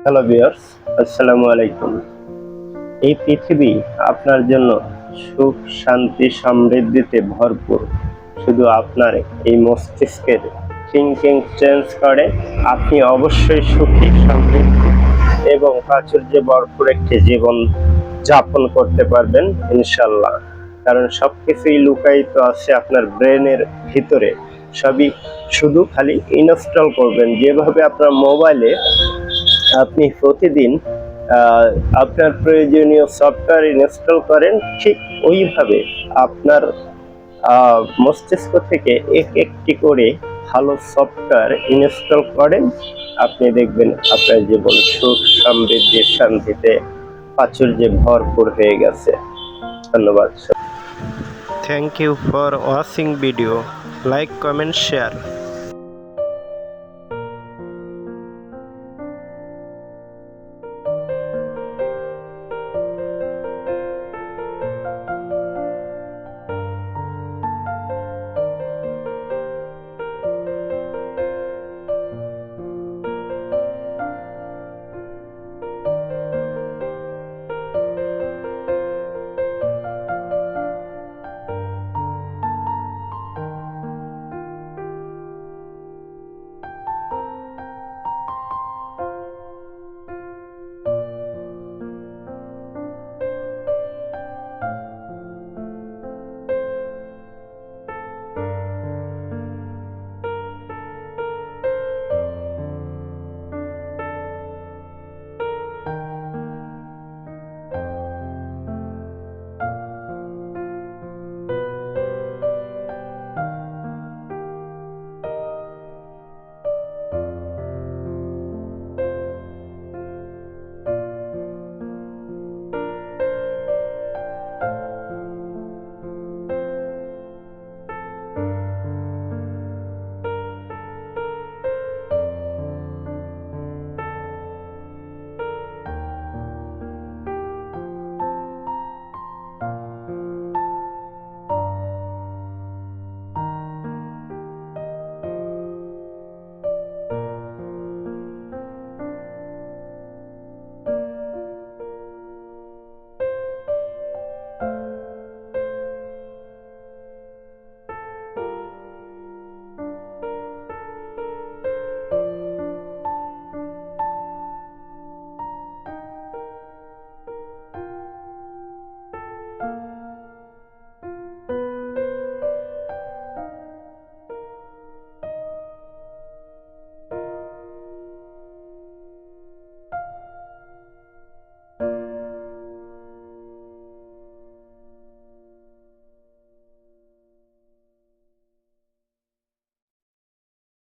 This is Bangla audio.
হ্যালো ভিউয়ার্স, আসসালামু আলাইকুম। এই পৃথিবী আপনার জন্য সুখ, শান্তি, সমৃদ্ধিতে ভরপুর। শুধু আপনার এই মস্তিষ্কের থিঙ্কিং চেঞ্জ করে আপনি অবশ্যই সুখী, সমৃদ্ধি এবং প্রাচুর্যে ভরপুর একটি জীবন যাপন করতে পারবেন ইনশাল্লাহ। কারণ সবকিছুই লুকায়িত আছে আপনার ব্রেনের ভিতরে। সবই শুধু খালি ইনস্টল করবেন। যেভাবে আপনার মোবাইলে আপনি প্রতিদিন আহ, আপনার প্রয়োজনীয় সফটওয়্যার ইনস্টল করেন, ঠিক ওইভাবে আপনার মস্তিষ্ক থেকে একটি করে ভালো সফটওয়্যার ইনস্টল করেন। আপনি দেখবেন আপনার জীবন সুখ, সমৃদ্ধি, শান্তিতে প্রাচুর্যে ভরপুর হয়ে গেছে। ধন্যবাদ। Thank you for watching video. Like, comment, share.